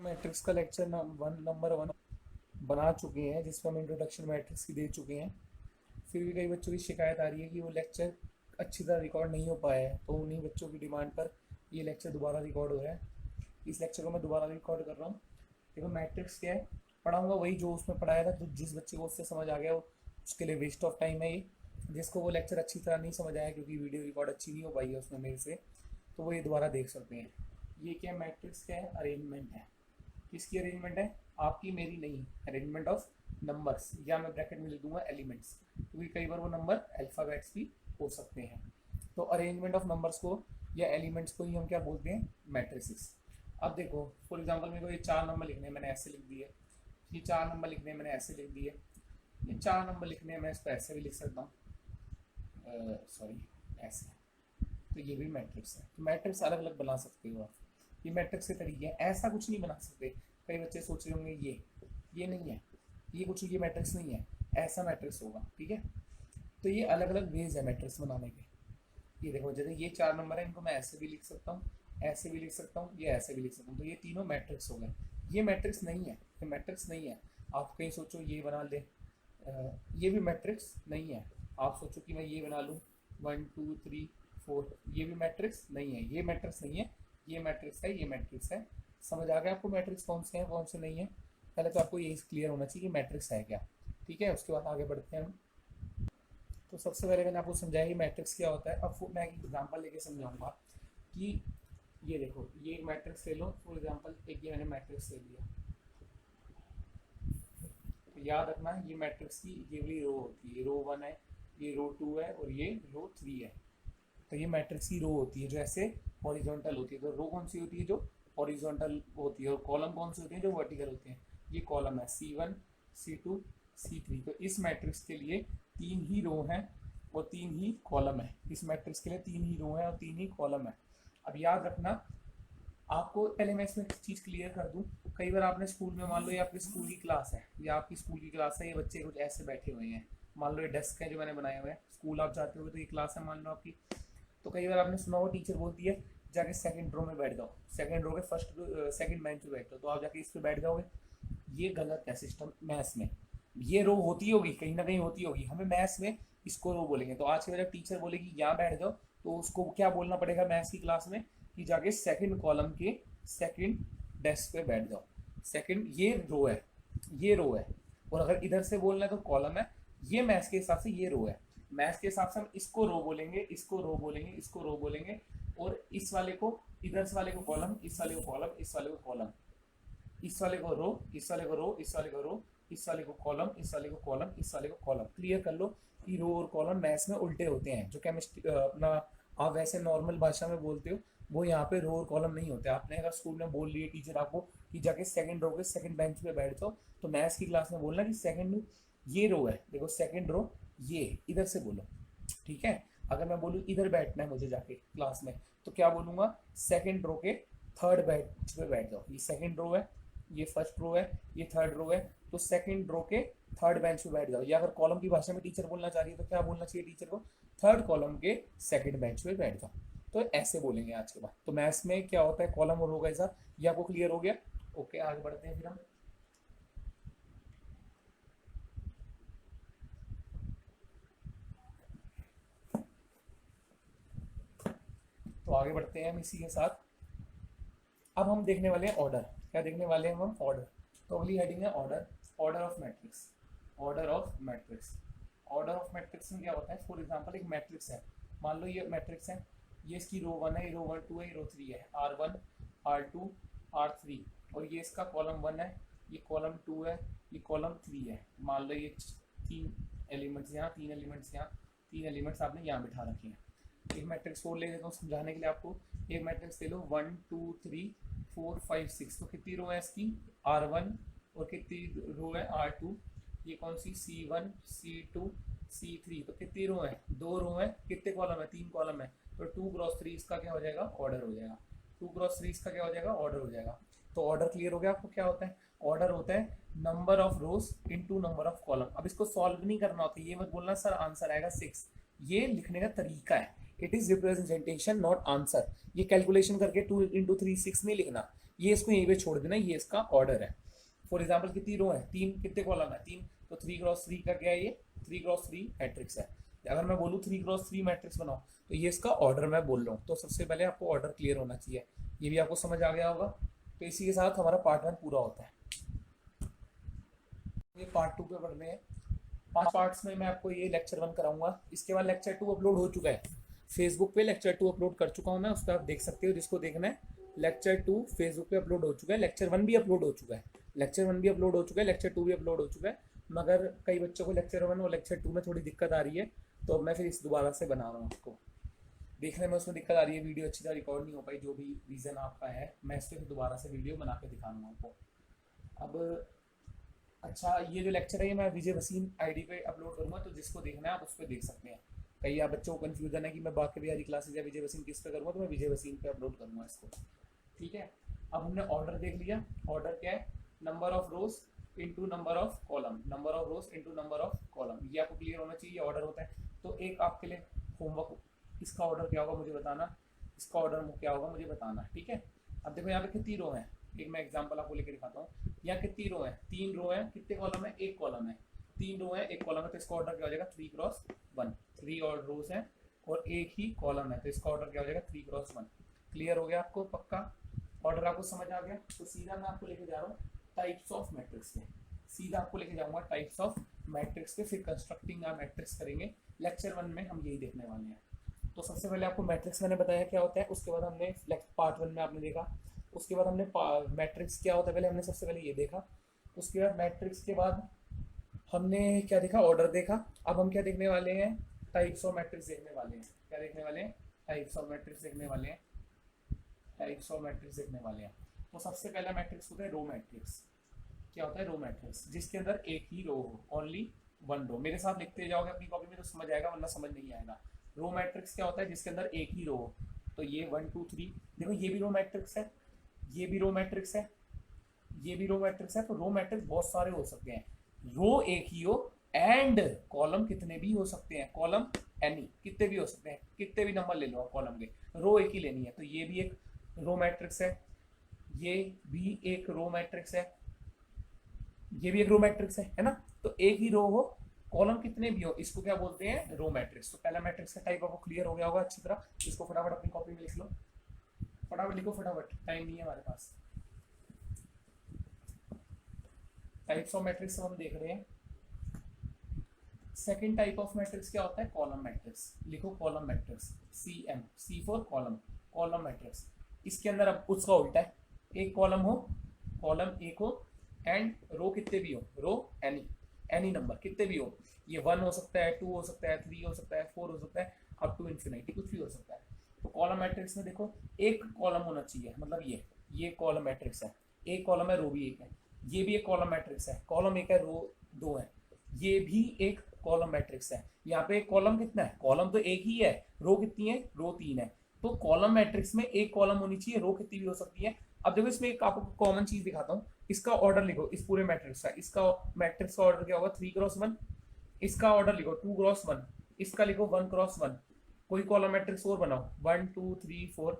Matrix का lecture number 1 बना चुके हैं, जिसमें हम इंट्रोडक्शन मैट्रिक्स की दे चुके हैं। फिर भी कई बच्चों की शिकायत आ रही है कि वो लेक्चर अच्छी तरह रिकॉर्ड नहीं हो पाया है, तो उन्हीं बच्चों की डिमांड पर ये लेक्चर दोबारा रिकॉर्ड हो रहा है। इस लेक्चर को मैं दोबारा रिकॉर्ड कर रहा हूँ। देखो मैट्रिक्स क्या है, पढ़ाऊँगा वही जो उसमें पढ़ाया था, तो जिस बच्चे को उससे समझ आ गया वो उसके लिए वेस्ट ऑफ टाइम है ये। जिसको वो लेक्चर अच्छी तरह नहीं समझ आया क्योंकि वीडियो रिकॉर्ड अच्छी नहीं हो पाई है उसमें मेरे से, तो वो ये दोबारा देख सकते हैं। ये क्या मैट्रिक्स क्या है, अरेंजमेंट है। किसकी अरेंजमेंट है, आपकी मेरी नहीं। अरेंजमेंट ऑफ नंबर्स, या मैं ब्रैकेट में लिख दूंगा एलिमेंट्स, क्योंकि कई बार वो नंबर अल्फ़ाबेट्स भी हो सकते हैं। तो अरेंजमेंट ऑफ नंबर्स को या एलिमेंट्स को ही हम क्या बोलते हैं, मैट्रिसेस। अब देखो फॉर एग्जांपल मेरे को ये 4 नंबर लिखने हैं, मैंने ऐसे लिख दिए। ये 4 नंबर लिखने हैं, मैंने ऐसे लिख दिए। ये 4 नंबर लिखने हैं, मैं इसको ऐसे भी लिख सकता हूँ, सॉरी ऐसे। तो ये भी मैट्रिक्स है। तो मैट्रिक्स अलग अलग बना सकते हो आप, ये मैट्रिक्स के तरीके हैं। ऐसा कुछ नहीं बना सकते। कई बच्चे सोच रहे होंगे ये नहीं है, ये कुछ, ये मैट्रिक्स नहीं है, ऐसा मैट्रिक्स होगा, ठीक है। तो ये अलग अलग वेज है मैट्रिक्स बनाने के। ये देखो जैसे ये 4 नंबर है, इनको मैं ऐसे भी लिख सकता हूँ, ऐसे भी लिख सकता हूँ, ये ऐसे भी लिख सकता हूँ। तो ये तीनों मैट्रिक्स हो गए। ये मैट्रिक्स नहीं है, ये मैट्रिक्स नहीं है। आप कहीं सोचो ये बना ले, ये भी मैट्रिक्स नहीं है। आप सोचो कि मैं ये बना लूँ 1 2 3 4, ये भी मैट्रिक्स नहीं है। ये मैट्रिक्स नहीं है, ये मैट्रिक्स है, ये मैट्रिक्स है। समझ आ गया आपको मैट्रिक्स कौन से हैं कौन से नहीं है। पहले तो आपको यही क्लियर होना चाहिए कि मैट्रिक्स है क्या, ठीक है। उसके बाद आगे बढ़ते हैं हम। तो सबसे पहले मैंने आपको समझाया कि मैट्रिक्स क्या होता है। अब मैं एक एग्जांपल लेके समझाऊंगा कि ये देखो, ये एक मैट्रिक्स ले लो फॉर एग्जांपल, एक ये मैंने मैट्रिक्स ले लिया। तो याद रखना ये मैट्रिक्स की ये वाली रो होती है, रो 1 है, ये रो 2 है और ये रो 3 है। तो ये मैट्रिक्स की रो होती है जो ऐसे हॉरिजॉन्टल होती है। तो रो कौन सी होती है, जो हॉरिजॉन्टल होती है, और कॉलम कौन सी होती है, जो वर्टिकल होती है। ये कॉलम है C1 C2 C3। तो इस मैट्रिक्स के लिए 3 ही रो हैं और 3 ही कॉलम है। इस मैट्रिक्स के लिए 3 ही रो हैं और 3 ही कॉलम है। अब याद रखना आपको, पहले मैं इसमें एक चीज़ क्लियर कर दूं। कई बार आपने स्कूल में, मान लो ये आपकी स्कूल की क्लास है, या आपकी स्कूल की क्लास है, ये बच्चे कुछ ऐसे बैठे हुए हैं। मान लो ये डेस्क है जो मैंने बनाए हुए हैं, स्कूल आप जाते हो तो ये क्लास है मान लो आपकी। तो कई बार आपने सुना हो टीचर बोलती है जाके सेकंड रो में बैठ जाओ, सेकंड रो के फर्स्ट सेकंड बेंच पे बैठ जाओ, तो आप जाके इस पे बैठ जाओगे। ये गलत है सिस्टम मैथ्स में। ये रो होती होगी, कहीं ना कहीं होती होगी, हमें मैथ्स में इसको रो बोलेंगे। तो आज के बाद जब टीचर बोलेगी यहाँ बैठ जाओ, तो उसको क्या बोलना पड़ेगा मैथ्स की क्लास में, कि जाके सेकंड कॉलम के सेकंड डेस्क पे बैठ जाओ। सेकंड ये रो है, ये रो है। और अगर इधर से बोलना है तो कॉलम है। ये मैथ्स के हिसाब से ये रो है। मैथ्स के हिसाब से हम इसको रो बोलेंगे, इसको रो बोलेंगे, इसको रो बोलेंगे, और इस वाले को, इधर से वाले को कॉलम, इस वाले को कॉलम, इस वाले को कॉलम, इस वाले को रो, इस वाले को रो, इस वाले को रो, इस वाले को कॉलम, इस वाले को कॉलम, इस वाले को कॉलम। क्लियर कर लो कि रो और कॉलम मैथ्स में उल्टे होते हैं। जो केमिस्ट्री अपना आप वैसे नॉर्मल भाषा में बोलते हो, वो यहाँ पे रो और कॉलम नहीं होते। आपने अगर स्कूल में बोल लिए टीचर आपको कि जाके सेकंड रो के सेकंड बेंच पे बैठ जाओ, तो मैथ्स की क्लास में बोलना कि सेकंड ये रो है, देखो सेकंड रो, ये इधर से बोलो, ठीक है। अगर मैं बोलूँ इधर बैठना है मुझे जाके क्लास में, तो क्या बोलूँगा, सेकंड रो के थर्ड बेंच पे बैठ जाओ। ये सेकंड रो है, ये फर्स्ट रो है, ये थर्ड रो है, तो सेकंड रो के थर्ड बेंच पे बैठ जाओ। या अगर कॉलम की भाषा में टीचर बोलना चाह रही है तो क्या बोलना चाहिए टीचर को, थर्ड कॉलम के सेकंड बेंच पे बैठ जाओ। तो ऐसे बोलेंगे आज के बाद। तो मैथ्स में क्या होता है, कॉलम और रो का हिसाब। ये आपको क्लियर हो गया। ओके आगे बढ़ते हैं फिर हम। तो आगे बढ़ते हैं हम इसी के साथ। अब हम देखने वाले हैं ऑर्डर। क्या देखने वाले हैं हम, ऑर्डर। तो अगली हेडिंग है order, order of matrix, order of matrix. Order of matrix में क्या होता है, फॉर एग्जांपल एक मैट्रिक्स है, मान लो ये मैट्रिक्स है, ये इसकी रो 1 है, ये रो 1 2 है, ये रो 3 है, R1 R2 R3, और ये इसका कॉलम 1 है, ये कॉलम 2 है, ये कॉलम 3 है। मान लो ये 3 एलिमेंट्स यहाँ, 3 एलिमेंट्स यहाँ, 3 एलिमेंट्स आपने यहाँ बिठा रखे हैं। एक मैट्रिक्स और ले लेता हूँ समझाने के लिए आपको। एक मैट्रिक्स ले लो 1 2 3 4 5 6। तो कितनी रो है इसकी, R1, और कितनी रो है R2, ये कौन सी C1 C2 C3। तो कितनी रो है, 2 रो है। कितने कॉलम है, 3 कॉलम है। तो 2 क्रॉस 3 इसका क्या हो जाएगा, ऑर्डर हो जाएगा। 2 क्रॉस 3 इसका क्या हो जाएगा, ऑर्डर हो जाएगा। तो ऑर्डर क्लियर हो गया आपको क्या होता है। ऑर्डर होता है number of rose into number of column. अब इसको सॉल्व नहीं करना होता, ये मत बोलना सर आंसर आएगा 6। ये लिखने का तरीका है, it is representation not answer. ये कैलकुलेशन करके 2 इंटू 3 6 नहीं लिखना, ये इसको यहीं पे छोड़ देना, ये इसका ऑर्डर है। फॉर एग्जाम्पल कितनी रो है, 3, कितने कॉलम है 3, तो 3x3 का क्या है, ये 3x3 मैट्रिक्स है। अगर मैं बोलूँ 3x3 मैट्रिक्स बनाओ तो ये इसका ऑर्डर मैं बोल रहा हूँ। तो सबसे पहले आपको ऑर्डर क्लियर होना चाहिए, ये भी आपको समझ आ गया होगा। तो इसी के साथ हमारा पार्ट 1 पूरा होता है। ये पार्ट 2 पे पढ़ रहे हैं। 5 पार्ट्स में मैं आपको ये लेक्चर 1 कराऊंगा। इसके बाद लेक्चर 2 अपलोड हो चुका है फेसबुक पे, लेक्चर 2 अपलोड कर चुका हूँ मैं, उस पर आप देख सकते हो जिसको देखना है। लेक्चर 2 फेसबुक पे अपलोड हो चुका है, लेक्चर 1 भी अपलोड हो चुका है, लेक्चर 1 भी अपलोड हो चुका है, लेक्चर 2 भी अपलोड हो चुका है। मगर कई बच्चों को लेक्चर 1 और लेक्चर 2 में थोड़ी दिक्कत आ रही है, तो मैं फिर इस दोबारा से बना रहा हूँ। आपको देखने में उसमें दिक्कत आ रही है, वीडियो अच्छी तरह रिकॉर्ड नहीं हो पाई, जो भी रीज़न आपका है, मैं इस पर दोबारा से वीडियो बना के दिखाऊंगा आपको। अब अच्छा, ये जो लेक्चर है ये मैं विजय वसीम आईडी पे अपलोड करूँगा, तो जिसको देखना है आप उस पर देख सकते हैं। कई आप बच्चों को कन्फ्यूजन है कि मैं बाकी बिहारी क्लासेज या विजय वसीम किस पे करूँगा, तो मैं विजय वसीम पे अपलोड करूँगा इसको। ठीक है, अब हमने ऑर्डर देख लिया। ऑर्डर क्या है, number of rose into number of column, number of rose into number of column, ये आपको क्लियर होना चाहिए, ऑर्डर होता है। तो एक आपके लिए होमवर्क, इसका ऑर्डर क्या होगा मुझे बताना, इसका ऑर्डर क्या होगा मुझे बताना। ठीक है, अब देखो यहाँ पे कितनी रो है, एक मैं एग्जांपल आपको लेकर दिखाता हूँ। यहाँ कितनी रो है, 3 रो है, कितने कॉलम है, 1 कॉलम है, 3 रो है 1 कॉलम है, तो इसका ऑर्डर क्या हो जाएगा 3x1, 3 और रोज है और एक ही कॉलम है, तो इसका ऑर्डर क्या हो जाएगा 3x1। क्लियर हो गया आपको, पक्का ऑर्डर आपको समझ आ गया। तो सीधा मैं आपको लेके जा रहा हूँ टाइप्स ऑफ मैट्रिक्स पे, सीधा आपको लेके जाऊंगा टाइप्स ऑफ मैट्रिक्स पे, फिर कंस्ट्रक्टिंग आ मैट्रिक्स करेंगे। लेक्चर 1 में हम यही देखने वाले हैं। तो सबसे पहले आपको मैट्रिक्स मैंने बताया क्या होता है, उसके बाद हमने पार्ट 1 में आपने देखा, उसके बाद हमने मैट्रिक्स क्या होता है पहले हमने सबसे पहले ये देखा, उसके बाद मैट्रिक्स के बाद हमने क्या देखा, ऑर्डर देखा। अब हम क्या देखने वाले हैं, टाइप्स ऑफ मैट्रिक्स देखने वाले हैं। क्या देखने वाले हैं, टाइप्स ऑफ मैट्रिक्स देखने वाले हैं, टाइप्स ऑफ मैट्रिक्स देखने वाले हैं। तो सबसे पहला मैट्रिक्स होता है रो मैट्रिक्स। क्या होता है रो मैट्रिक्स, जिसके अंदर एक ही रो हो, ओनली 1 रो। मेरे साथ लिखते जाओगे अपनी कॉपी में तो समझ आएगा, वरना समझ नहीं आएगा। रो मैट्रिक्स क्या होता है, जिसके अंदर एक ही रो हो। तो ये 1 2 3, देखो ये भी रो मैट्रिक्स है, ये भी रो मैट्रिक्स है, ये भी रो मैट्रिक्स है। तो रो मैट्रिक्स बहुत सारे हो सकते हैं, रो एक ही हो एंड कॉलम कितने भी हो सकते हैं, कॉलम एनी कितने भी हो सकते हैं, कितने भी नंबर ले लो आप कॉलम के, रो एक ही लेनी है। तो ये भी एक रो मैट्रिक्स है, ये भी एक रो मैट्रिक्स है, ये भी एक रो मैट्रिक्स है ना। तो एक ही रो हो, कॉलम कितने भी हो, इसको क्या बोलते हैं, रो मैट्रिक्स। तो पहला मैट्रिक्स का टाइप आपको क्लियर हो गया होगा अच्छी तरह। इसको फटाफट अपनी कॉपी में लिख लो, फटाफट लिखो, फटाफट, टाइम नहीं है हमारे पास। टाइप्स ऑफ मैट्रिक्स हम देख रहे हैं। सेकंड टाइप ऑफ मैट्रिक्स क्या होता है, कॉलम मैट्रिक्स। लिखो column matrix, CM, C for column, column matrix. इसके अंदर अब उसका उल्टा है, एक कॉलम हो, कॉलम एक हो एंड रो कितने भी हो, रो एनी नंबर कितने भी हो। ये 1 हो सकता है, 2 हो सकता है, 3 हो सकता है, 4 हो सकता है, अप टू इन्फिनिटी कुछ भी हो सकता है। तो कॉलम मैट्रिक्स में देखो एक कॉलम होना चाहिए, मतलब ये कॉलम मैट्रिक्स है, एक कॉलम है, रो भी एक है। ये भी एक कॉलम मैट्रिक्स है, कॉलम एक है, रो 2 है। ये भी एक कॉलम मैट्रिक्स है। यहाँ पे कॉलम कितना है, कॉलम तो एक ही है, रो कितनी है, रो 3 है। तो कॉलम मैट्रिक्स में एक कॉलम होनी चाहिए, रो कितनी भी हो सकती है। अब देखो इसमें एक आपको कॉमन चीज दिखाता हूँ, इसका ऑर्डर लिखो, इस पूरे मैट्रिक्स का, इसका मैट्रिक्स का ऑर्डर क्या होगा 3x1, इसका ऑर्डर लिखो 2x1, इसका लिखो 1x1। कोई कॉलम मैट्रिक्स और बनाओ 1 2 3 4,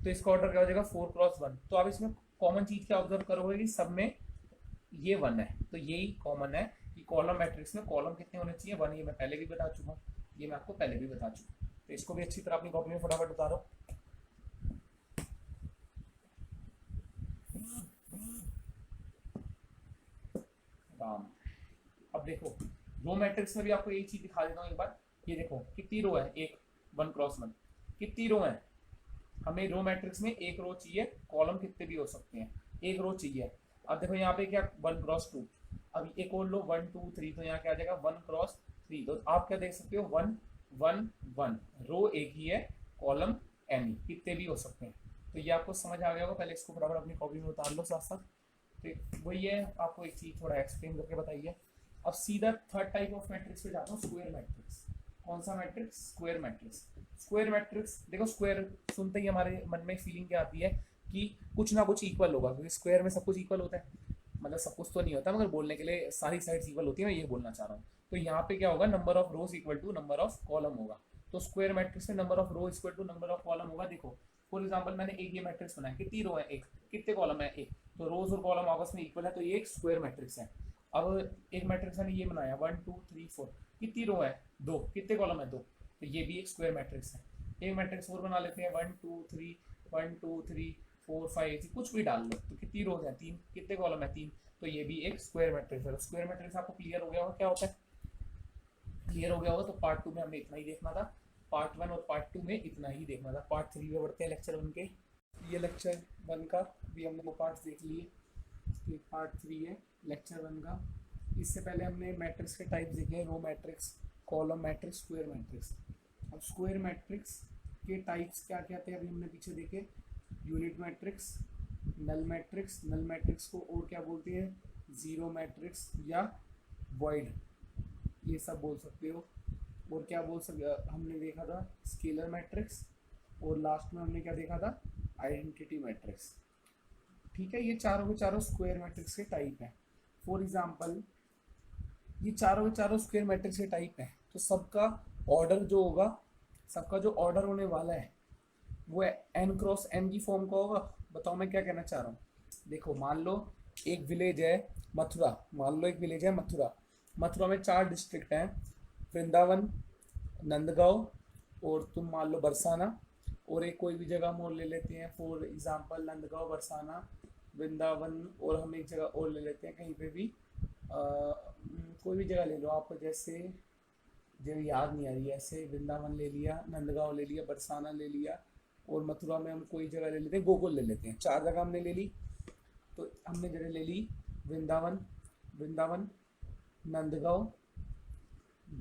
तो इसका ऑर्डर क्या हो जाएगा 4x1। तो आप इसमें कॉमन चीज क्या ऑब्जर्व करोगे कि सब में ये 1 है, तो यही कॉमन है कि कॉलम मैट्रिक्स में कॉलम कितने होने चाहिए, 1। ये मैं पहले भी बता चुका हूँ, ये मैं आपको पहले भी बता चुका। तो इसको भी अच्छी तरह अपनी कॉपी में फटाफट उतारो। अब देखो रो मैट्रिक्स में भी आपको यही चीज दिखा देता हूँ एक बार। ये देखो कितनी रो है, एक 1x1, कितनी रो है, हमें रो मैट्रिक्स में एक रो चाहिए, कॉलम कितने भी हो सकते हैं, एक रो चाहिए। अब देखो यहाँ पे क्या 1x2, अब एक और लो 1 2 3, तो यहाँ क्या आ जाएगा 1x3। तो आप क्या देख सकते हो 1 1 1, रो एक ही है, कॉलम एनी कितने भी हो सकते हैं। तो ये आपको समझ आ गया होगा। पहले इसको फटाफट अपनी कॉपी में उतार लो साथ साथ। तो वही है, आपको एक चीज थोड़ा एक्सप्लेन करके बताइए। अब सीधा थर्ड टाइप ऑफ मैट्रिक्स पे जाता हूँ, स्क्वायर मैट्रिक्स। कौन सा matrix, square matrix. Square matrix देखो, स्क्वायर सुनते ही हमारे मन में फीलिंग क्या आती है कि कुछ ना कुछ इक्वल होगा, क्योंकि स्क्वायर में सब कुछ इक्वल होता है। मतलब सब कुछ तो नहीं होता, मगर बोलने के लिए सारी साइड्स इक्वल होती है, मैं ये बोलना चाह रहा हूँ। तो यहाँ पे क्या होगा, number of rows equal to number of column होगा। तो स्क्वायर मैट्रिक्स में number of row equal to number of column होगा। देखो फॉर एग्जाम्पल मैंने एक ये मैट्रिक्स बनाया, कितनी रो है, एक, कितने कॉलम है, एक, तो रोज और कॉलम आपस में इक्वल है, तो ये एक स्क्वायर मैट्रिक्स है। अब एक मैट्रिक्स मैंने ये बनाया 1 2 3 4, कितनी रो है, दो, कितने कॉलम है, दो, तो ये भी एक स्क्वायर मैट्रिक्स है। एक मैट्रिक्स और बना लेते हैं 1 2 3 1 2 3 4 5, कुछ भी डाल लो, तो कितनी रोज है, तीन, कितने कॉलम है, तीन, तो ये भी एक स्क्वायर मैट्रिक्स है। स्क्वायर मैट्रिक्स आपको क्लियर हो गया होगा क्या होता है, क्लियर हो गया होगा। तो पार्ट 2 में हमने इतना ही देखना था, पार्ट 1 और पार्ट 2 में इतना ही देखना था। पार्ट 3 में बढ़ते हैं लेक्चर 1 के। ये लेक्चर 1 का भी हमने वो पार्ट्स देख लिए, ये पार्ट 3 है लेक्चर 1 का। इससे पहले हमने मैट्रिक्स के टाइप देखे, row matrix, column matrix, square matrix. अब स्क्वायर मैट्रिक्स के टाइप्स क्या क्या थे अभी हमने पीछे देखे, unit matrix, null matrix, null matrix को और क्या बोलते हैं, जीरो मैट्रिक्स या वॉइड, ये सब बोल सकते हो। और क्या बोल सकते, हमने देखा था स्केलर मैट्रिक्स, और लास्ट में हमने क्या देखा था, आइडेंटिटी मैट्रिक्स। ठीक है, ये चारों के चारों स्क्वायर मैट्रिक्स के टाइप हैं। फॉर एग्जांपल ये चारों के चारों स्क्वायर मैट्रिक्स के टाइप हैं, तो सबका ऑर्डर जो होगा, सबका जो ऑर्डर होने वाला है वो n क्रॉस n की फॉर्म का होगा। बताओ मैं क्या कहना चाह रहा हूँ। देखो मान लो एक विलेज है मथुरा, मान लो एक विलेज है मथुरा, मथुरा में 4 डिस्ट्रिक्ट हैं, वृंदावन, नंदगांव और तुम मान लो बरसाना, और एक कोई भी जगह हम और ले लेते हैं, फॉर एग्जांपल नंदगांव, बरसाना, वृंदावन, और हम एक जगह और ले लेते हैं कहीं पे भी, कोई भी जगह ले लो आप, जैसे जो याद नहीं आ रही है, ऐसे वृंदावन ले लिया, नंदगांव ले लिया, बरसाना ले लिया, और मथुरा में हम कोई जगह ले लेते हैं, गोकुल ले लेते हैं। 4 जगह हमने ले ली, तो हमने जगह ले ली वृंदावन, वृंदावन, नंदगांव,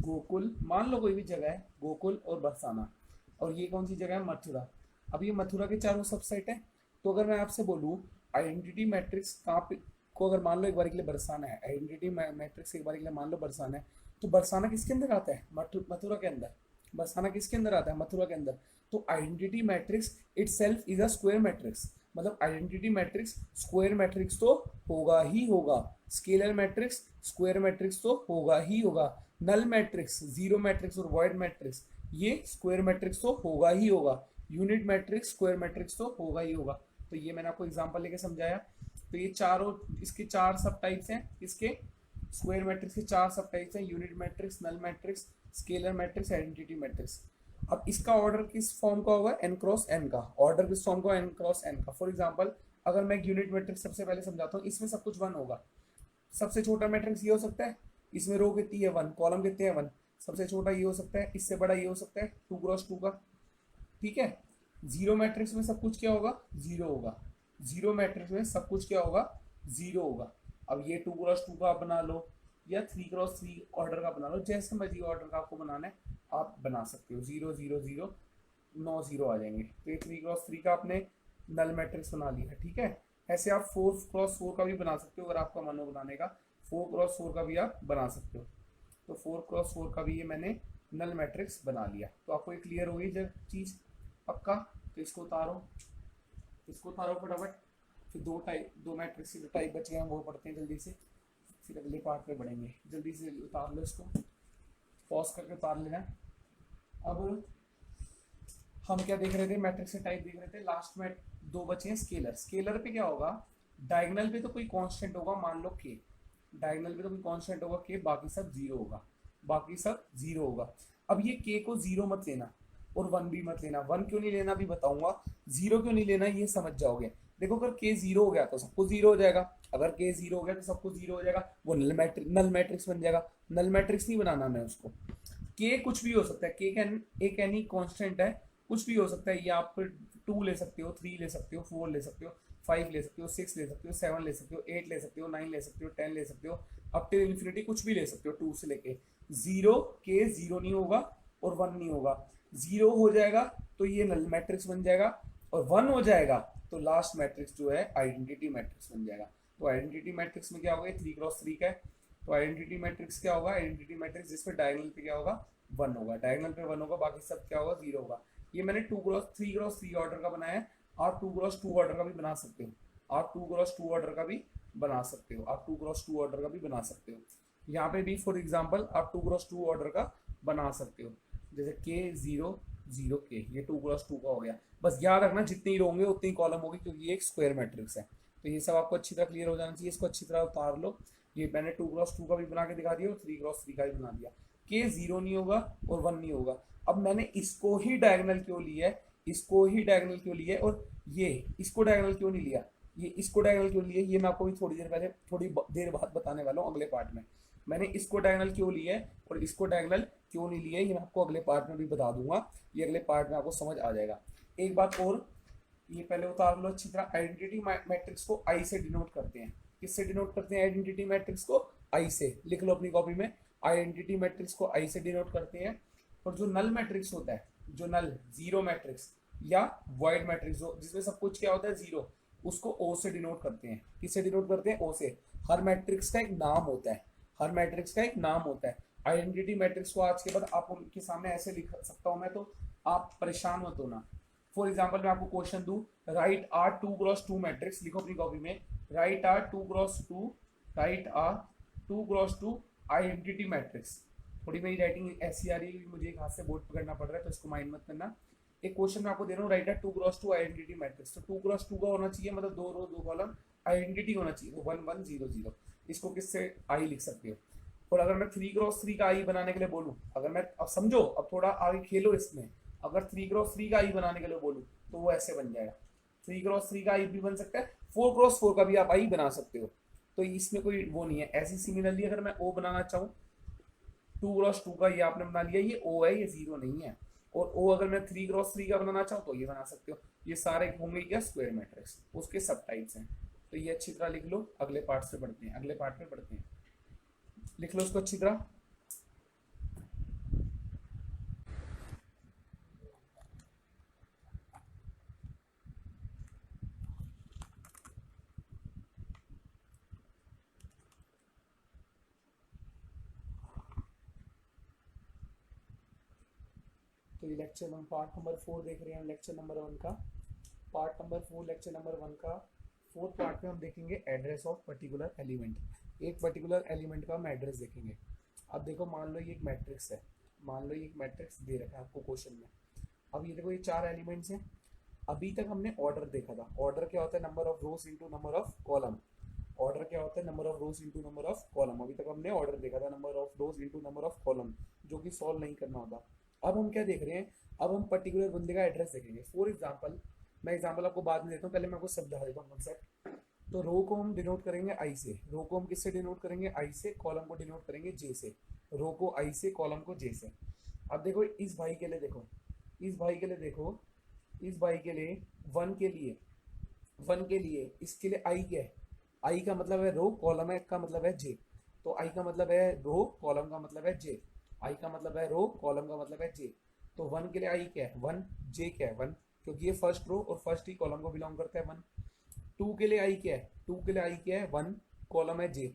गोकुल, मान लो कोई भी जगह है, गोकुल और बरसाना, और ये कौन सी जगह है, मथुरा। अब ये मथुरा के चारों सबसेट है। तो अगर मैं आपसे बोलूँ आइडेंटिटी मैट्रिक्स कहाँ पे को, अगर मान लो एक बार के लिए बरसाना है, आइडेंटिटी मैट्रिक्स एक बार के लिए मान लो बरसाना है, तो बरसाना किसके अंदर आता है, मथुरा के अंदर। बरसाना किसके अंदर आता है, मथुरा के अंदर। तो identity matrix itself is a square matrix, मतलब आइडेंटिटी मैट्रिक्स स्क्वायर मैट्रिक्स तो होगा ही होगा, स्केलर मैट्रिक्स स्क्वायर मैट्रिक्स तो होगा ही होगा, नल मैट्रिक्स, जीरो मैट्रिक्स और वॉइड मैट्रिक्स ये स्क्वायर मैट्रिक्स तो होगा ही होगा, यूनिट मैट्रिक्स स्क्वायर मैट्रिक्स तो होगा ही होगा। तो ये मैंने आपको एग्जांपल लेके समझाया। तो ये चारों, इसके 4 सब टाइप्स हैं, इसके स्क्वायर मैट्रिक्स के 4 सब टाइप्स हैं, unit matrix, null matrix, scalar matrix, identity matrix. अब इसका ऑर्डर किस फॉर्म का होगा, n क्रॉस n का, ऑर्डर किस फॉर्म का, n क्रॉस n का। फॉर एग्जांपल अगर मैं यूनिट मैट्रिक्स सबसे पहले समझाता हूँ, इसमें सब कुछ 1 होगा। सबसे छोटा मैट्रिक्स ये हो सकता है, इसमें रो कितनी है 1, कॉलम कितने हैं 1, सबसे छोटा ये हो सकता है, इससे बड़ा ये हो सकता है 2 क्रॉस 2 का। ठीक है, जीरो मैट्रिक्स में सब कुछ क्या होगा, 0 होगा। जीरो मैट्रिक्स में सब कुछ क्या होगा, 0 होगा। अब ये 2 क्रॉस 2 का आप बना लो या 3 क्रॉस 3 ऑर्डर का बना लो, जैसे मर्जी ऑर्डर का आपको बनाना है आप बना सकते हो। 0 0 0 9 0 आ जाएंगे। तो ये 3 क्रॉस 3 का आपने नल मैट्रिक्स बना लिया। ठीक है, ऐसे आप 4 क्रॉस 4 का भी बना सकते हो, अगर आपका मन हो बनाने का 4 क्रॉस 4 का भी आप बना सकते हो। तो 4 क्रॉस 4 का भी ये मैंने नल मैट्रिक्स बना लिया। तो आपको ये क्लियर हो गई जब चीज़ पक्का। तो इसको उतारो, इसको उतारो फटाफट। फिर दो मैट्रिक्स के टाइप बचे हैं वो पढ़ते हैं जल्दी से, फिर अगले पार्ट पे बढ़ेंगे। जल्दी से उतार लो इसको, पॉज करके उतार लेना। अब हम क्या देख रहे थे, मैट्रिक्स के टाइप देख रहे थे। लास्ट में 2 बचे हैं स्केलर। स्केलर पे क्या होगा, डायगोनल पे तो कोई कांस्टेंट होगा, मान लो के, डायगोनल पे तो कोई कांस्टेंट होगा के, बाकी सब 0 होगा, बाकी सब 0 होगा। अब ये के को 0 मत लेना और 1 भी मत लेना। 1 क्यों नहीं लेना भी बताऊंगा, 0 क्यों नहीं लेना ये समझ जाओगे। देखो अगर के 0 हो गया तो सब कुछ 0 हो जाएगा, अगर के 0 हो गया तो सब कुछ 0 हो जाएगा, वो नल मैट्रिक्स बन जाएगा। नल मैट्रिक्स नहीं बनाना मैं उसको। के कुछ भी हो सकता है, के एक एनी कांस्टेंट है, कुछ भी हो सकता है। ये आप 2 ले सकते हो, 3 ले सकते हो, 4 ले सकते हो, 5 ले सकते हो, 6 ले सकते हो, 7 ले सकते हो, 8 ले सकते हो, 9 ले सकते हो, 10 ले सकते हो, अप टिल इन्फिनिटी कुछ भी ले सकते हो 2 से लेके। 0 के 0 नहीं होगा और 1 नहीं होगा। 0 हो जाएगा तो ये नल मैट्रिक्स बन जाएगा, और 1 हो जाएगा तो लास्ट मैट्रिक्स जो है आइडेंटिटी मैट्रिक्स बन जाएगा। तो आइडेंटिटी मैट्रिक्स में क्या होगा, 3 क्रॉस 3 का है। तो आइडेंटिटी मैट्रिक्स क्या होगा, आइडेंटिटी मैट्रिक्स जिसमें डायगोनल पे क्या होगा 1 होगा, डायगोनल पे 1 होगा, बाकी सब क्या होगा 0 होगा। ये मैंने 3 क्रॉस 3 ऑर्डर का बनाया है। आप 2 क्रॉस 2 ऑर्डर का भी बना सकते हो, आप 2 क्रॉस 2 ऑर्डर का भी बना सकते हो, आप 2 क्रॉस 2 ऑर्डर का भी बना सकते हो। यहाँ पे भी फॉर एग्जाम्पल आप 2 क्रॉस 2 ऑर्डर का बना सकते हो, जैसे के 0 0 के, ये 2 क्रॉस 2 का हो गया। बस याद रखना जितने ही रो होंगे उतनी कॉलम होगी, क्योंकि ये एक स्क्वायर मैट्रिक्स है। तो ये सब आपको अच्छी तरह क्लियर हो जाना चाहिए, इसको अच्छी तरह उतार लो। ये मैंने 2 क्रॉस 2 का भी बना के दिखा दिया और 3 क्रॉस 3 का भी बना दिया। के 0 नहीं होगा और 1 नहीं होगा। अब मैंने इसको ही डायगोनल क्यों लिया है, इसको ही डायगोनल क्यों लिया है, और ये इसको डायगोनल क्यों नहीं लिया, ये इसको डायगोनल क्यों लिया, ये मैं आपको भी थोड़ी देर बाद बताने वाला हूँ अगले पार्ट में। मैंने इसको डायगोनल क्यों लिया है और इसको डायगोनल क्यों नहीं लिया है, ये मैं आपको अगले पार्ट में भी बता दूंगा। ये अगले पार्ट में आपको समझ आ जाएगा। एक बात और, ये पहले उतार लो अच्छी तरह। आइडेंटिटी मैट्रिक्स को आई से डिनोट करते हैं। किससे डिनोट करते हैं आइडेंटिटी मैट्रिक्स को? आई से। लिख लो अपनी कॉपी में, आइडेंटिटी मैट्रिक्स को आई से डिनोट करते हैं। और जो नल मैट्रिक्स होता है, जो नल जीरो मैट्रिक्स या वॉइड मैट्रिक्स जिसमें सब कुछ क्या होता है जीरो, उसको ओ से डिनोट करते हैं। किससे डिनोट करते हैं? ओ से। हर मैट्रिक्स का एक नाम होता है, हर मैट्रिक्स का एक नाम होता है। आइडेंटिटी मैट्रिक्स को आज के बाद आप उनके सामने ऐसे लिख सकता हूं मैं, तो आप परेशान मत होना। फॉर एग्जाम्पल मैं आपको क्वेश्चन दूं, राइट आर 2 क्रॉस 2 मैट्रिक्स, लिखो अपनी कॉपी में, write R 2 cross 2, write R 2 cross 2 identity matrix. थोड़ी मेरी राइटिंग ऐसी आ रही है, मुझे एक हाथ से बोर्ड पकड़ना पड़ रहा है, तो इसको माइंड मत करना। एक क्वेश्चन मैं आपको दे रहा हूँ, write R 2 cross 2 identity matrix. तो 2 क्रॉस 2 का होना चाहिए, मतलब 2 रो 2 कॉलम, आइडेंटिटी होना चाहिए, 1 1 0 0। इसको किससे आई लिख सकते हो। और अगर मैं 3 क्रॉस 3 का आई बनाने के लिए बोलूं, अगर मैं, अब समझो, अब थोड़ा आगे खेलो इसमें, अगर 3 क्रॉस 3 का आई बनाने के लिए बोलूं तो वो ऐसे बन जाएगा। 3 क्रॉस 3 का आई भी बन सकता है, 4 क्रॉस 4 का भी आप आई बना सकते हो। तो इसमें कोई वो नहीं है। ऐसी सिमिलरली अगर मैं ओ बनाना चाहूँ, 2 क्रॉस 2 का ये आपने बना लिया, ये ओ है, ये 0 नहीं है। और ओ अगर मैं 3 क्रॉस 3 का बनाना चाहूँ तो ये बना सकते हो। ये सारे होंगे क्या? स्क्वायर मैट्रिक्स, उसके सब टाइप्स हैं। तो ये अच्छी तरह लिख लो। अगले पार्ट से बढ़ते हैं, अगले पार्ट में बढ़ते हैं। लिख लो उसको अच्छी तरह। तो ये लेक्चर हम पार्ट नंबर 4 देख रहे हैं, लेक्चर नंबर 1 का, पार्ट नंबर 4, लेक्चर नंबर 1 का 4th पार्ट में हम देखेंगे एड्रेस ऑफ पर्टिकुलर एलिमेंट। एक पर्टिकुलर एलिमेंट का हम एड्रेस देखेंगे। अब देखो, मान लो ये एक मैट्रिक्स है, मान लो ये एक मैट्रिक्स दे रखा है आपको क्वेश्चन में। अब ये देखो, ये 4 एलिमेंट्स हैं। अभी तक हमने ऑर्डर देखा था। ऑर्डर क्या होता है? Number of rose into number of column. Order क्या होता है? Number of rose into number of column. अभी तक हमने ऑर्डर देखा था, number of rose into number of column, जो कि सॉल्व नहीं करना होता। अब हम क्या देख रहे हैं? अब हम पर्टिकुलर बंदे का एड्रेस देखेंगे। फॉर एग्जाम्पल, मैं एग्जाम्पल आपको बाद में देता हूँ, पहले मैं आपको समझा देता हूँ कॉन्सेप्ट। तो रो को हम डिनोट करेंगे आई से। रो को हम किससे डिनोट करेंगे? आई से। कॉलम को डिनोट करेंगे जे से। रो को आई से, कॉलम को जे से। अब देखो इस भाई के लिए, देखो इस भाई के लिए, देखो इस भाई के लिए, वन के लिए इसके लिए आई क्या है? आई का मतलब है रो, कॉलम है का मतलब है जे। तो आई का मतलब है रो, कॉलम का मतलब है जे। आई का मतलब है रो, कॉलम का मतलब है जे। तो वन के लिए आई क्या है? वन। जे क्या है? वन, क्योंकि ये फर्स्ट रो और फर्स्ट ही कॉलम को बिलोंग करता है, वन। टू के लिए आई क्या है? टू के लिए आई क्या है? वन, कॉलम है जे।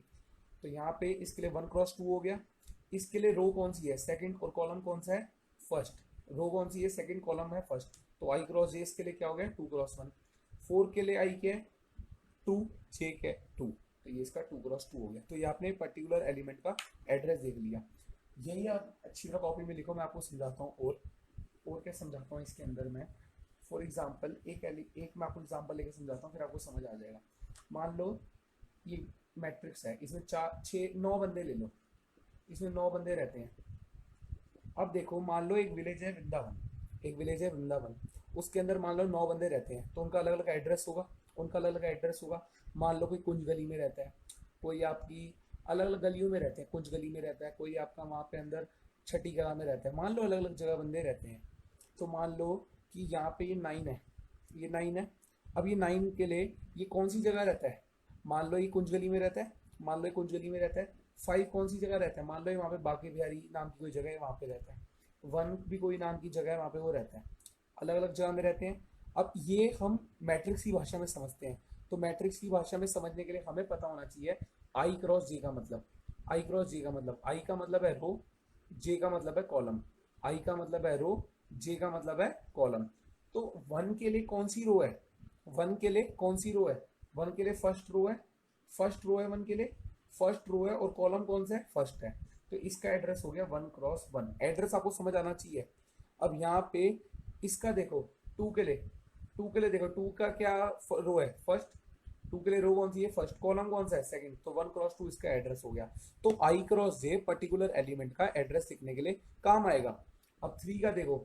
तो यहाँ पे इसके लिए 1 क्रॉस 2 हो गया। इसके लिए रो कौन सी है? सेकंड, और कॉलम कौन सा है? फर्स्ट। रो कौन सी है? सेकंड, कॉलम है फर्स्ट। तो आई क्रॉस जे इसके लिए क्या हो गया? 2 क्रॉस 1। 4 के लिए आई क्या है? 2, जे क्या है? 2। तो ये इसका 2 क्रॉस 2 हो गया। तो ये आपने पर्टिकुलर एलिमेंट का एड्रेस देख लिया। यही आप अच्छी तरह कॉपी में लिखो, मैं आपको समझाता हूँ। और क्या समझाता हूँ इसके अंदर मैं। फॉर एग्जाम्पल, एक मैं आपको एग्जाम्पल लेके समझाता हूँ, फिर आपको समझ आ जाएगा। मान लो ये मैट्रिक्स है, इसमें 4 6 9 बंदे ले लो, इसमें 9 बंदे रहते हैं। अब देखो, मान लो एक विलेज है वृंदावन, एक विलेज है वृंदावन, उसके अंदर मान लो 9 बंदे रहते हैं। तो उनका अलग अलग एड्रेस होगा, उनका अलग अलग एड्रेस होगा। मान लो कोई कुंज गली में रहता है, कोई आपकी अलग अलग गलियों में रहते हैं, कुंज गली में रहता है, कोई आपका वहाँ पे अंदर छठी कला में रहता है। मान लो अलग अलग जगह बंदे रहते हैं। तो मान लो कि यहाँ पे ये 9 है, ये 9 है। अब ये 9 के लिए ये कौन सी जगह रहता है? मान लो ये कुंज गली में रहता है, मान लो ये कुंज गली में रहता है। 5 कौन सी जगह रहता है? मान लो ये वहाँ पे बाकी बिहारी नाम की कोई जगह है, वहाँ पे रहता है। 1 भी कोई नाम की जगह है, वहाँ पे वो रहता है। अलग अलग जगह में रहते हैं। अब ये हम मैट्रिक्स की भाषा में समझते हैं। तो मैट्रिक्स की भाषा में समझने के लिए हमें पता होना चाहिए आई क्रॉस जे का मतलब। आई क्रॉस जे का मतलब, आई का मतलब है रो, जे का मतलब है कॉलम। आई का मतलब है रो, जे का मतलब है कॉलम। तो 1 के लिए कौन सी रो है? 1 के लिए कौन सी रो है? 1 के लिए फर्स्ट रो है, फर्स्ट रो है 1 के लिए, फर्स्ट रो है। और कॉलम कौन सा है? फर्स्ट है। तो इसका एड्रेस हो गया 1 क्रॉस 1। एड्रेस आपको समझ आना चाहिए। अब यहाँ पे इसका देखो, टू के लिए, देखो टू का क्या रो है, फर्स्ट, टू के लिए रो कौन सी है, फर्स्ट, कॉलम कौन सा है, सेकंड, तो 1 क्रॉस 2 इसका एड्रेस हो गया। तो आई क्रॉस जे पर्टिकुलर एलिमेंट का एड्रेस लिखने के लिए काम आएगा। अब 3 का देखो,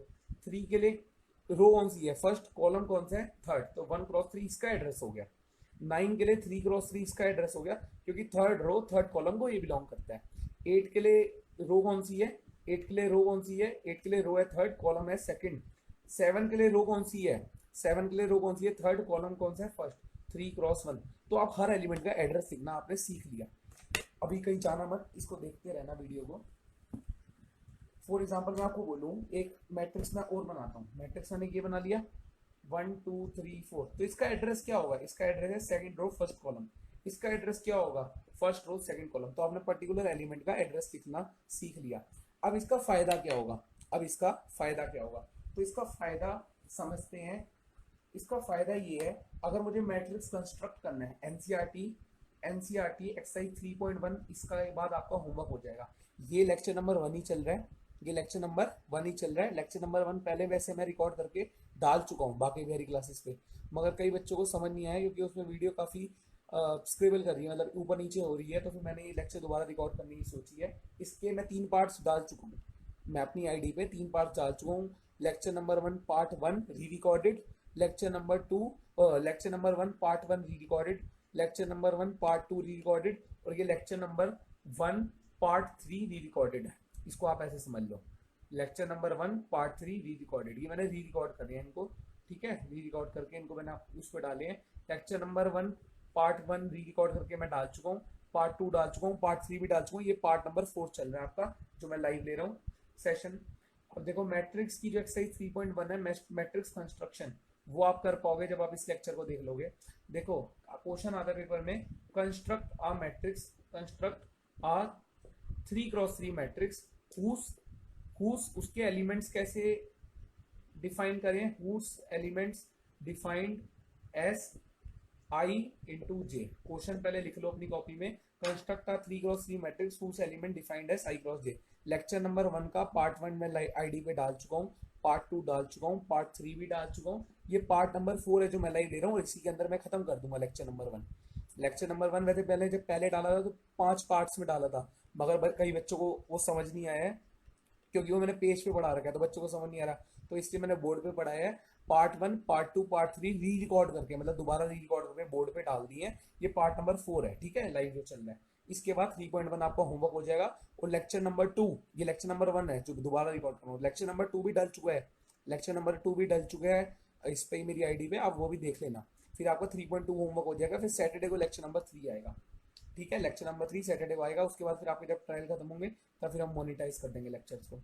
3 के लिए रो कौन सी है, फर्स्ट, कॉलम कौन सा है, थर्ड, तो 1 क्रॉस 3 इसका एड्रेस हो गया। 9 के लिए 3 क्रॉस 3 इसका एड्रेस हो गया, क्योंकि थर्ड रो थर्ड कॉलम को ये बिलोंग करता है। 8 के लिए रो कौन सी है, 8 के लिए रो कौन सी है, 8 के लिए रो है थर्ड, कॉलम है सेकंड। 7 के लिए रो कौन सी है, 7 के लिए रो कौन सी है, थर्ड, कॉलम कौन सा है, फर्स्ट। 3 क्रॉस 1। तो आप हर एलिमेंट का एड्रेस लिखना आपने सीख लिया। अभी कहीं जाना मत, इसको देखते रहना वीडियो को। फॉर एग्जाम्पल मैं आपको बोलूँ एक मैट्रिक्स में और बनाता हूँ, मैट्रिक्स मैंने ये बना लिया 1 2 3 4, तो इसका एड्रेस क्या होगा, इसका एड्रेस है सेकंड रो फर्स्ट कॉलम। इसका एड्रेस क्या होगा, फर्स्ट रो सेकंड कॉलम। तो आपने पर्टिकुलर एलिमेंट का एड्रेस लिखना सीख लिया। अब इसका फायदा क्या होगा, अब इसका फायदा क्या होगा, तो इसका फायदा समझते हैं। इसका फायदा ये है, अगर मुझे मैट्रिक्स कंस्ट्रक्ट करना है, एनसीईआरटी एक्सरसाइज 3.1, इसका बाद आपका होमवर्क हो जाएगा। ये लेक्चर नंबर 1 ही चल रहा है, ये लेक्चर नंबर 1 ही चल रहा है। लेक्चर नंबर 1 पहले वैसे मैं रिकॉर्ड करके डाल चुका हूँ बाकी वेरी क्लासेस पे, मगर कई बच्चों को समझ नहीं आया क्योंकि उसमें वीडियो काफ़ी स्क्रिबल कर रही है, मतलब ऊपर नीचे हो रही है, तो फिर मैंने ये लेक्चर दोबारा रिकॉर्ड करने की सोची है। इसके मैं 3 पार्ट्स डाल चुका हूँ, मैं अपनी आईडी पे 3 पार्ट्स डाल चुका हूँ। लेक्चर नंबर 1 पार्ट 1 री रिकॉर्डेड, लेक्चर नंबर 1 पार्ट 1 री रिकॉर्डेड, लेक्चर नंबर 1 पार्ट 2 री रिकॉर्डेड, और ये लेक्चर नंबर 1 पार्ट 3 री रिकॉर्डेड है। इसको आप ऐसे समझ लो, लेक्चर नंबर 1 पार्ट 3 री रिकॉर्डेड, ये मैंने री रिकॉर्ड कर दिया इनको, ठीक है, री रिकॉर्ड करके इनको मैंने उस पर डाले हैं। लेक्चर नंबर 1 पार्ट 1 री रिकॉर्ड करके मैं डाल चुका हूँ, पार्ट 2 डाल चुका हूँ, पार्ट 3 भी डाल चुका हूँ, ये पार्ट नंबर 4 चल रहा है आपका, जो मैं लाइव ले रहा हूँ सेशन। अब देखो मैट्रिक्स की जो एक्सरसाइज 3.1 है, मैट्रिक्स कंस्ट्रक्शन, वो आप कर पाओगे जब आप इस लेक्चर को देख लोगे। देखो क्वेश्चन आता है पेपर में, construct a matrix, construct a 3 cross 3 matrix whose उसके एलिमेंट्स कैसे डिफाइन करें, whose elements defined as i into j. Question पहले लिख लो अपनी कॉपी में, construct a 3 cross 3 matrix whose element defined as i cross j. Lecture number 1 का part 1 में आईडी पे डाल चुका हूँ, पार्ट 2 डाल चुका हूँ, पार्ट 3 भी डाल चुका हूँ, ये पार्ट नंबर 4 है जो मैं लाइव ले रहा हूँ, इसी के अंदर मैं खत्म कर दूंगा लेक्चर नंबर 1। लेक्चर नंबर 1 वैसे पहले जब पहले डाला था तो 5 पार्ट्स में डाला था, मगर कई बच्चों को वो समझ नहीं आया है, क्योंकि वो मैंने पेज पे पढ़ा रखा है तो बच्चों को समझ नहीं आ रहा, तो इसलिए मैंने बोर्ड पे पढ़ाया है। पार्ट 1 पार्ट 2 पार्ट 3 री रिकॉर्ड करके, मतलब दोबारा री रिकॉर्ड करके बोर्ड पे डाल दिए हैं। ये पार्ट नंबर 4 है, ठीक है, लाइव जो चल रहा है। इसके बाद 3.1 आपका होमवर्क हो जाएगा, और लेक्चर नंबर 2, ये लेक्चर नंबर 1 है जो दोबारा रिकॉर्ड करूँ, लेक्चर नंबर 2 भी डल चुका है, लेक्चर नंबर 2 भी डल चुका है इस पे मेरी आईडी पे, आप वो भी देख लेना। फिर आपका 3.2 होमवर्क हो जाएगा, फिर सैटरडे को लेक्चर नंबर 3 आएगा, ठीक है, लेक्चर नंबर 3 सैटरडे को आएगा। उसके बाद फिर आपके जब ट्रायल खत्म होंगे तब फिर हम मोनिटाइज कर देंगे लेक्चर्स को।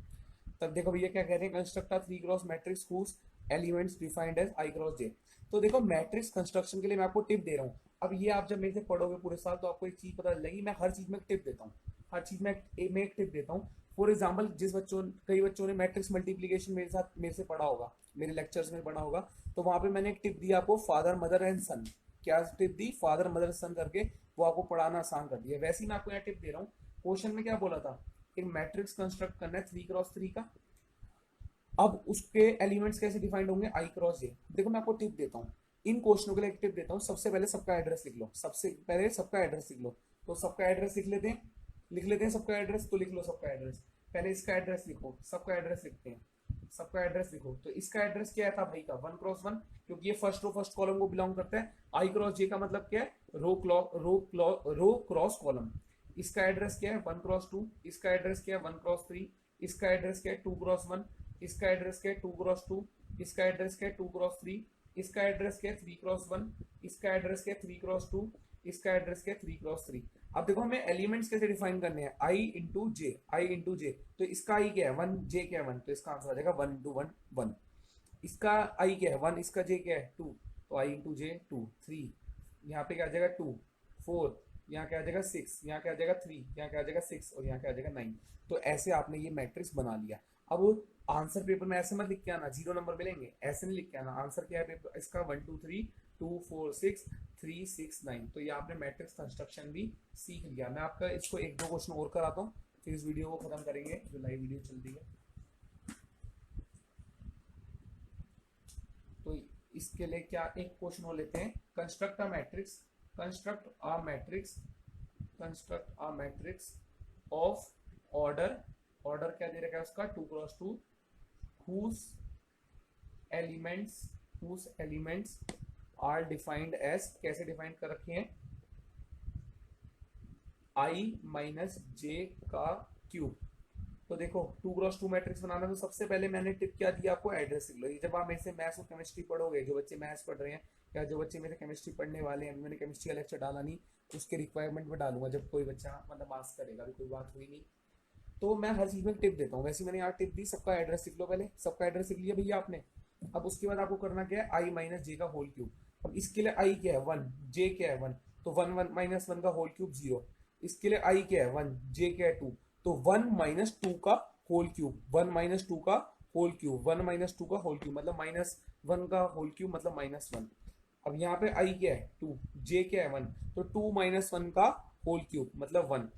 तब देखो भैया क्या कह रहे हैं, construct 3 cross matrix whose elements defined as i cross j. तो देखो मैट्रिक्स कंस्ट्रक्शन के लिए मैं आपको टिप दे रहा हूँ। अब ये आप जब मेरे से पढ़ोगे पूरे साल तो आपको एक चीज पता चलेगी, मैं हर चीज में टिप देता हूँ, हर चीज में एक टिप देता हूँ। फॉर एग्जाम्पल कई बच्चों ने मैट्रिक्स मल्टीप्लीकेशन मेरे से पढ़ा होगा, मेरे लेक्चर्स में पढ़ा होगा, तो वहां पे मैंने एक टिप दी आपको, फादर मदर एंड सन। क्या टिप दी, फादर मदर सन करके, वो आपको पढ़ाना आसान कर दिया। वैसे ही मैं आपको यहाँ टिप दे रहा हूँ, क्वेश्चन में क्या बोला था, एक मैट्रिक्स कंस्ट्रक्ट करना है 3 क्रॉस 3 का। अब उसके एलिमेंट्स कैसे डिफाइंड होंगे, आई क्रॉस जे। देखो मैं आपको टिप देता हूँ, इन क्वेश्चनों के लिए एक टिप देता हूँ। सबसे पहले सबका एड्रेस लिख लो, सबसे पहले सबका एड्रेस लिख लो। तो सबका एड्रेस लिख लेते हैं सबका एड्रेस, तो लिख लो सबका एड्रेस। पहले इसका एड्रेस लिखो, सबका एड्रेस लिखते हैं, सबका एड्रेस लिखो। तो इसका एड्रेस क्या था भाई का, 1 क्रॉस 1, क्योंकि ये फर्स्ट रो फर्स्ट कॉलम को बिलोंग करता है। आई क्रॉस जे का मतलब क्या है, रो क्रॉस कॉलम। इसका एड्रेस क्या है, 1 क्रॉस 2। इसका एड्रेस क्या है, 1 क्रॉस 3। इसका एड्रेस क्या है, 2 क्रॉस 1। इसका एड्रेस क्या है, 2 क्रॉस 2। इसका एड्रेस क्या है, 2 क्रॉस 3। इसका एड्रेस क्या है, 3 क्रॉस 1। इसका एड्रेस क्या है, 3 क्रॉस 2। इसका एड्रेस क्या है, 3 क्रॉस 3। अब देखो हमें एलिमेंट्स कैसे डिफाइन करने हैं, आई इंटू जे, आई इंटू जे। तो इसका आई क्या है, 1, जे क्या है 1, तो इसका आंसर आ जाएगा 1 इंटू 1 1। इसका आई क्या है 1, इसका जे क्या है 2, तो आई इंटू जे 2 3। यहाँ पे क्या आ जाएगा 2 4, यहाँ क्या आ जाएगा 6, यहाँ क्या आ जाएगा 3, यहाँ क्या आ जाएगा 6, और यहाँ क्या आ जाएगा 9। तो ऐसे आपने ये मैट्रिक्स बना लिया। अब आंसर पेपर में ऐसे मत लिख के आना 0 नंबर मिलेंगे, ऐसे नहीं लिख के आना। आंसर क्या है पेपर इसका, 1 2 3 2 4 6 3 6 9। तो ये आपने मैट्रिक्स कंस्ट्रक्शन भी सीख लिया। मैं आपका इसको 1-2 क्वेश्चन और कराता हूँ, फिर इस वीडियो को खत्म करेंगे जो लाइव वीडियो चल रही है। इसके लिए क्या एक क्वेश्चन हो लेते हैं, construct a matrix, construct a matrix, construct a matrix of order, order क्या दे रखा है उसका 2x2, whose elements, whose elements are defined as, कैसे डिफाइन कर रखे हैं, i माइनस जे का क्यूब। तो देखो 2x2 मैट्रिक्स बनाना, तो सबसे पहले मैंने टिप क्या दिया आपको, एड्रेस लिख लो। ये जब आप मेरे से मैथ्स और केमिस्ट्री पढ़ोगे, जो बच्चे मैथ्स पढ़ रहे हैं या जो बच्चे मेरे केमिस्ट्री पढ़ने वाले हैं, मैंने केमिस्ट्री का लेक्चर डाला नहीं, उसके रिक्वायरमेंट में डालूंगा जब कोई बच्चा मतलब आस्क करेगा, अभी कोई बात हुई नहीं। तो मैं हर चीज में टिप देता हूँ, वैसे मैंने यहाँ टिप दी, सबका एड्रेस लिख लो पहले, सबका एड्रेस लिख लिया भैया आपने। अब उसके बाद आपको करना क्या है, आई माइनस जे का होल क्यूब। अब इसके लिए आई क्या है 1, जे क्या है 1, तो 1 माइनस 1 का होल क्यूब 0। इसके लिए आई क्या है 1, जे क्या है 2, तो 1 माइनस 2 का होल क्यूब, 1 माइनस 2 का होल क्यूब, 1 माइनस 2 का होल क्यूब मतलब -1 का होल क्यूब मतलब -1। अब यहाँ पे आई क्या है 2, जे क्या है 1, तो 2 माइनस 1 का होल क्यूब मतलब 1।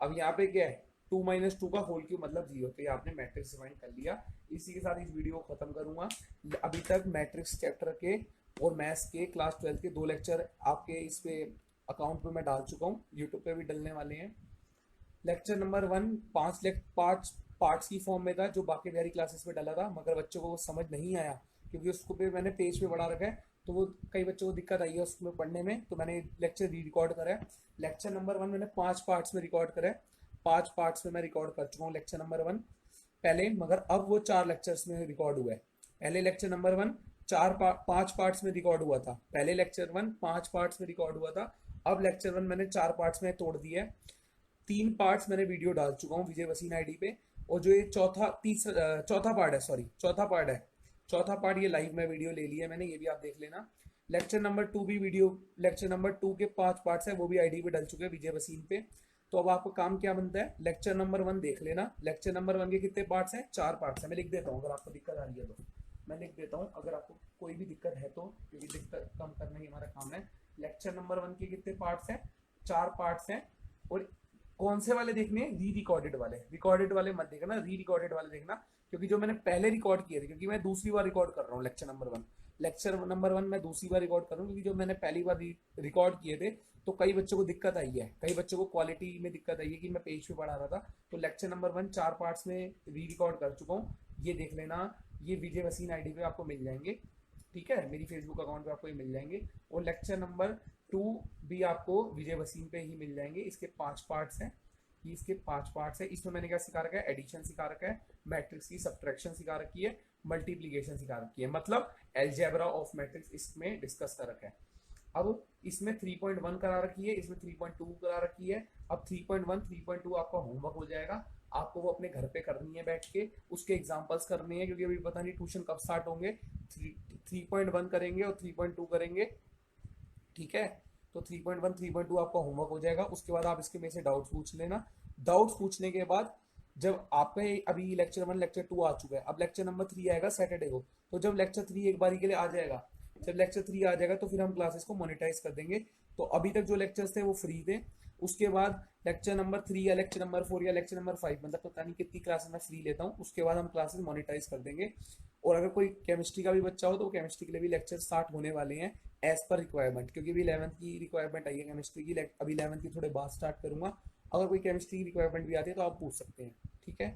अब यहाँ पे क्या है 2 माइनस 2 का होल क्यूब मतलब 0। तो ये आपने मैट्रिक्स डिफाइन कर लिया। इसी के साथ इस वीडियो को खत्म करूंगा। अभी तक मैट्रिक्स चैप्टर के और मैथ्स के क्लास 12 के 2 लेक्चर आपके इस पे अकाउंट पे मैं डाल चुका हूँ, यूट्यूब पे भी डलने वाले हैं। लेक्चर नंबर 1 पांच पार्ट्स की फॉर्म में था, जो बाकी बिहारी क्लासेस में डाला था, मगर बच्चों को वो समझ नहीं आया क्योंकि उसको पे मैंने पेज पे बढ़ा रखा है, तो वो कई बच्चों को दिक्कत आई है उसमें पढ़ने में, तो मैंने लेक्चर री रिकॉर्ड करा है। लेक्चर नंबर 1 मैंने 5 पार्ट्स में रिकॉर्ड करा है, 5 पार्ट्स में मैं रिकॉर्ड कर चुका हूँ लेक्चर नंबर 1 पहले, मगर अब वो 4 लेक्चर्स में रिकॉर्ड हुआ है। पहले लेक्चर नंबर 1 5 पार्ट्स में रिकॉर्ड हुआ था, पहले लेक्चर 1 5 पार्ट्स में रिकॉर्ड हुआ था, अब लेक्चर 1 मैंने 4 पार्ट्स में तोड़ दिया है। 3 पार्ट्स मैंने वीडियो डाल चुका हूँ विजय वसीन आईडी पे, और जो ये चौथा पार्ट है, सॉरी चौथा पार्ट है, चौथा पार्ट ये लाइव में वीडियो ले लिया मैंने, ये भी आप देख लेना। लेक्चर नंबर 2 भी वीडियो, लेक्चर नंबर 2 के 5 पार्ट्स है, वो भी आईडी पे डल चुके हैं विजय वसीन पे। तो अब आपका काम क्या बनता है, लेक्चर नंबर 1 देख लेना। लेक्चर नंबर 1 के कितने पार्ट्स हैं, 4 पार्ट्स हैं। मैं लिख देता हूँ अगर आपको दिक्कत आ रही है तो, मैं लिख देता हूँ अगर आपको कोई भी दिक्कत है तो, क्योंकि दिक्कत कम करना ही हमारा काम है। लेक्चर नंबर 1 के कितने पार्ट्स हैं, 4 पार्ट्स हैं। और कौन से वाले देखने हैं, री रिकॉर्डेड वाले, रिकॉर्डेड वाले मत देखना, री रिकॉर्डेड वाले देखना, क्योंकि जो मैंने पहले रिकॉर्ड किए थे, क्योंकि मैं दूसरी बार रिकॉर्ड कर रहा हूँ लेक्चर नंबर 1, लेक्चर नंबर 1 मैं दूसरी बार रिकॉर्ड कर रहा हूँ, क्योंकि जो मैंने पहली बार रिकॉर्ड किए थे तो कई बच्चों को दिक्कत आई है, कई बच्चों को क्वालिटी में दिक्कत आई है कि मैं पेज पे पढ़ा रहा था। तो लेक्चर नंबर 1 4 पार्ट्स में री रिकॉर्ड कर चुका हूँ, ये देख लेना। ये विजय वसीन आईडी पे आपको मिल जाएंगे, ठीक है, मेरी फेसबुक अकाउंट पे आपको ये मिल जाएंगे। और लेक्चर नंबर 2 भी आपको विजय वसीन पे ही मिल जाएंगे। इसके 5 पार्ट्स हैं, ये इसके 5 पार्ट्स है। इसमें मैंने क्या सिखा रखा है, एडिशन सिखा रखा है, मैट्रिक्स की सब्ट्रैक्शन सिखा रखी है, मल्टीप्लीकेशन सिखा रखी है, मतलब अलजेब्रा ऑफ मैट्रिक्स इसमें डिस्कस कर रखा है। अब इसमें 3.1 करा रखी है, इसमें 3.2 करा रखी है। अब 3.1 3.2 आपका होमवर्क हो जाएगा, आपको वो अपने घर पे करनी है बैठ के, उसके एग्जांपल्स करने हैं, क्योंकि अभी पता नहीं ट्यूशन कब स्टार्ट होंगे। 3.1 करेंगे और 3.2 करेंगे, ठीक है। तो 3.1 3.2 आपका होमवर्क हो जाएगा। उसके बाद आप इसके में से डाउट्स पूछ लेना। डाउट्स पूछने के बाद जब आपका अभी लेक्चर 1 लेक्चर 2 आ चुका है, अब लेक्चर नंबर 3 आएगा सैटरडे को, तो जब लेक्चर 3 एक बारी के लिए आ जाएगा, जब लेक्चर 3 आ जाएगा तो फिर हम क्लासेस को मोनेटाइज कर देंगे। तो अभी तक जो लेक्चर्स थे वो फ्री थे, उसके बाद लेक्चर नंबर 3 या लेक्चर नंबर 4 या लेक्चर नंबर 5, मतलब पता नहीं कितनी क्लासेस मैं फ्री लेता हूँ, उसके बाद हम क्लासेस मोनेटाइज कर देंगे। और अगर कोई केमिस्ट्री का भी बच्चा हो तो केमिस्ट्री के लिए भी लेक्चर स्टार्ट होने वाले हैं एज पर रिक्वायरमेंट, क्योंकि अभी 11th की रिक्वायरमेंट आई है केमिस्ट्री की, अभी 11th की थोड़े बाद स्टार्ट करूंगा। अगर कोई केमिस्ट्री की रिक्वायरमेंट भी आती है तो आप पूछ सकते हैं, ठीक है।